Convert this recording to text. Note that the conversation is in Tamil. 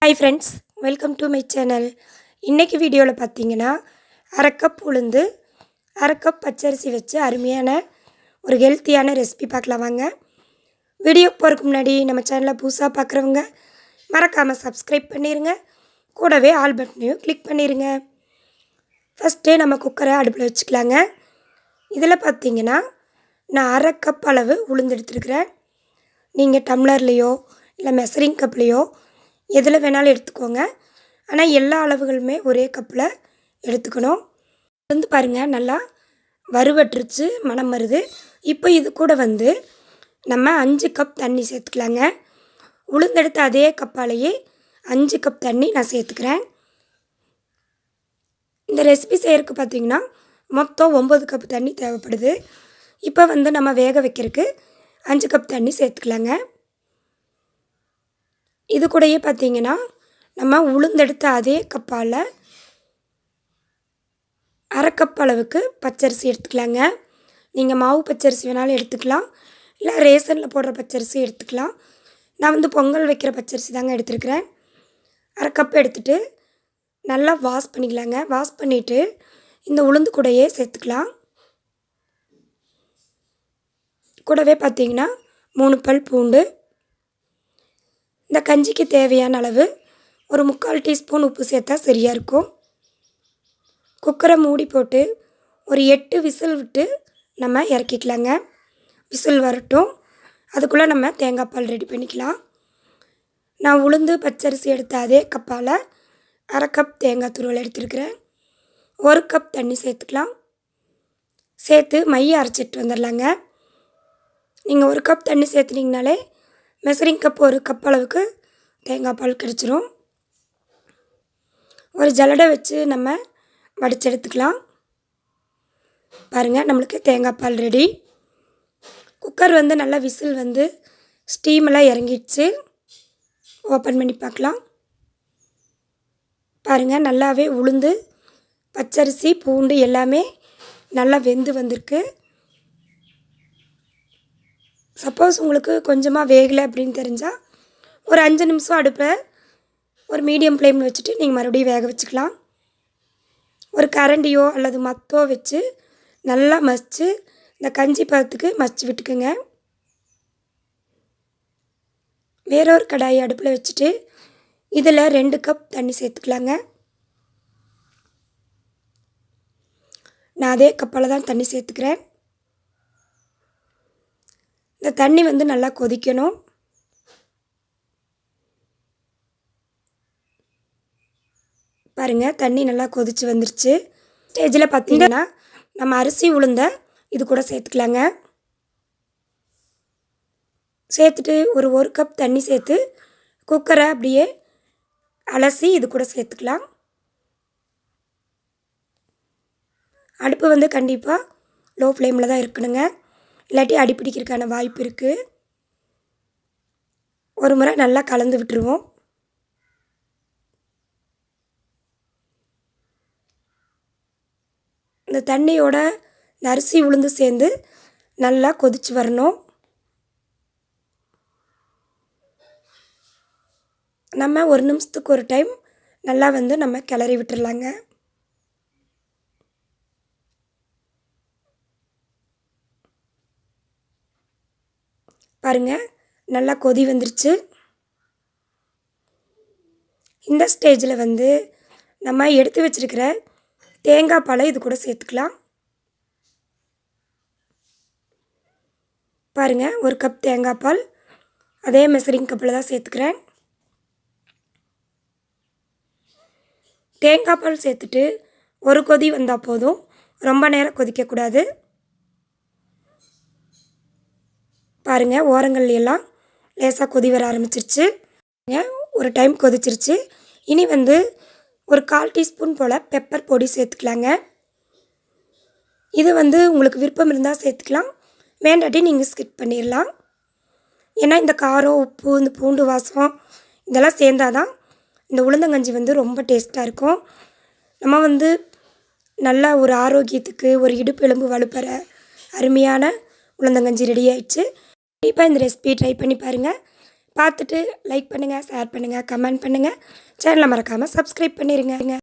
Hi friends, welcome to my channel. இன்றைக்கி வீடியோவில் பார்த்தீங்கன்னா அரை கப் உளுந்து, அரை கப் பச்சரிசி வச்சு அருமையான ஒரு ஹெல்த்தியான ரெசிபி பார்க்கலாம் வாங்க. வீடியோ போகிறதுக்கு முன்னாடி நம்ம சேனலை புதுசாக பார்க்குறவங்க மறக்காமல் சப்ஸ்கிரைப் பண்ணிடுங்க. கூடவே ஆல் பட்டனையும் கிளிக் பண்ணிடுங்க. ஃபஸ்ட்டே நம்ம குக்கரை அடுப்பில் வச்சுக்கலாங்க. இதில் பார்த்தீங்கன்னா நான் அரை கப் அளவு உளுந்து எடுத்துருக்கிறேன். நீங்கள் டம்ளர்லேயோ இல்லை மெஷரிங் கப்லேயோ எதில் வேணாலும் எடுத்துக்கோங்க. ஆனால் எல்லா அளவுகளுமே ஒரே கப்பில் எடுத்துக்கணும். வந்து பாருங்கள், நல்லா வறுவட்டுருச்சு, மணம் வருது. இப்போ இது கூட நம்ம 5 கப் தண்ணி சேர்த்துக்கலாங்க. உளுந்தெடுத்த அதே கப்பாலேயே 5 கப் தண்ணி நான் சேர்த்துக்கிறேன். இந்த ரெசிபி செய்கிறதுக்கு பார்த்திங்கன்னா மொத்தம் 9 கப் தண்ணி தேவைப்படுது. இப்போ நம்ம வேக வைக்கிறதுக்கு 5 கப் தண்ணி சேர்த்துக்கலாங்க. இது கூடயே பார்த்திங்கன்னா நம்ம உளுந்தெடுத்த அதே கப்பால் அரை கப் அளவுக்கு பச்சரிசி எடுத்துக்கலாங்க. நீங்கள் மாவு பச்சரிசி வேணாலும் எடுத்துக்கலாம், இல்லை ரேஷனில் போடுற பச்சரிசி எடுத்துக்கலாம். நான் பொங்கல் வைக்கிற பச்சரிசி தாங்க எடுத்துருக்கிறேன். அரை கப் எடுத்துகிட்டு நல்லா வாஷ் பண்ணிக்கலாங்க. வாஷ் பண்ணிவிட்டு இந்த உளுந்து கூடையே சேர்த்துக்கலாம். கூடவே பார்த்திங்கன்னா 3 பல் பூண்டு, இந்த கஞ்சிக்கு தேவையான அளவு ஒரு 3/4 டீஸ்பூன் உப்பு சேர்த்தா சரியாக இருக்கும். குக்கரை மூடி போட்டு ஒரு 8 விசில் விட்டு நம்ம இறக்கிக்கலாங்க. விசில் வரட்டும், அதுக்குள்ளே நம்ம தேங்காய் பால் ரெடி பண்ணிக்கலாம். நான் உளுந்து பச்சரிசி எடுத்த அதே கப்பால் அரை கப் தேங்காய் துருவல் எடுத்துருக்கிறேன். 1 கப் தண்ணி சேர்த்துக்கலாம். சேர்த்து மைய அரைச்சிட்டு வந்துடலாங்க. நீங்கள் 1 கப் தண்ணி சேர்த்துனீங்கனாலே மெஷரிங் கப் 1 கப் அளவுக்கு தேங்காய் பால் கிடச்சிரும். ஒரு ஜல்லடை வச்சு நம்ம வடித்து எடுத்துக்கலாம். பாருங்கள், நம்மளுக்கு தேங்காய் பால் ரெடி. குக்கர் நல்லா விசில் ஸ்டீமெல்லாம் இறங்கிடுச்சு. ஓப்பன் பண்ணி பார்க்கலாம். பாருங்கள், நல்லாவே உளுந்து பச்சரிசி பூண்டு எல்லாமே நல்லா வெந்து வந்திருக்கு. சப்போஸ் உங்களுக்கு கொஞ்சமாக வேகலை அப்படின்னு தெரிஞ்சால் ஒரு 5 நிமிஷம் அடுப்பில் ஒரு மீடியம் ஃப்ளேமில் வச்சுட்டு நீங்கள் மறுபடியும் வேக வச்சுக்கலாம். ஒரு கரண்டியோ அல்லது மத்தோ வச்சு நல்லா மசித்து இந்த கஞ்சி பதத்துக்கு மசித்து விட்டுக்குங்க. வேறொரு கடாயை அடுப்பில் வச்சுட்டு இதில் 2 கப் தண்ணி சேர்த்துக்கலாங்க. நான் அதே கப்பால் தான் தண்ணி சேர்த்துக்கிறேன். இந்த தண்ணி நல்லா கொதிக்கணும். பாருங்கள், தண்ணி நல்லா கொதித்து வந்துருச்சு. ஸ்டேஜில் பார்த்தீங்கன்னா நம்ம அரிசி உளுந்த இது கூட சேர்த்துக்கலாங்க. சேர்த்துட்டு ஒரு கப் தண்ணி சேர்த்து குக்கரை அப்படியே அலசி இது கூட சேர்த்துக்கலாம். அடுப்பு கண்டிப்பாக லோ ஃப்ளேமில் தான் இருக்கணுங்க, இல்லாட்டி அடிப்பிடிக்கிறதுக்கான வாய்ப்பு இருக்குது. ஒரு முறை நல்லா கலந்து விட்டுருவோம். இந்த தண்ணியோட அரிசி உளுந்து சேர்ந்து நல்லா கொதித்து வரணும். நம்ம 1 நிமிஷத்துக்கு ஒரு டைம் நல்லா நம்ம கிளறி விட்டுடலாங்க. பாருங்கள், நல்லா கொதி வந்துருச்சு. இந்த ஸ்டேஜில் நம்ம எடுத்து வச்சுருக்கிற தேங்காய் பாலை இது கூட சேர்த்துக்கலாம். பாருங்கள், 1 கப் தேங்காய் பால் அதே மெஷரிங் கப்பில் தான் சேர்த்துக்கிறேன். தேங்காய் பால் சேர்த்துட்டு ஒரு கொதி வந்தால் போதும், ரொம்ப நேரம் கொதிக்கக்கூடாது. பாருங்கள், ஓரங்கள் எல்லாம் லேசாக கொதி வர ஆரம்பிச்சிருச்சு. ஒரு டைம் கொதிச்சிருச்சு. இனி ஒரு 1/4 டீஸ்பூன் போல் பெப்பர் பொடி சேர்த்துக்கலாங்க. இது உங்களுக்கு விருப்பம் இருந்தால் சேர்த்துக்கலாம், வேண்டாட்டி நீங்கள் ஸ்கிப் பண்ணிடலாம். ஏன்னா இந்த காரம், உப்பு, இந்த பூண்டு வாசம் இதெல்லாம் சேர்ந்தால் தான் இந்த உளுந்தங்கஞ்சி ரொம்ப டேஸ்ட்டாக இருக்கும். நம்ம நல்லா ஒரு ஆரோக்கியத்துக்கு ஒரு இடுப்பு எலும்பு வலுப்பெற அருமையான உளுந்தங்கஞ்சி ரெடி ஆயிடுச்சு. கண்டிப்பாக இந்த ரெசிபி ட்ரை பண்ணி பாருங்கள். பார்த்துட்டு லைக் பண்ணுங்கள், ஷேர் பண்ணுங்கள், கமெண்ட் பண்ணுங்கள். சேனலை மறக்காமல் சப்ஸ்கிரைப் பண்ணிடுங்க.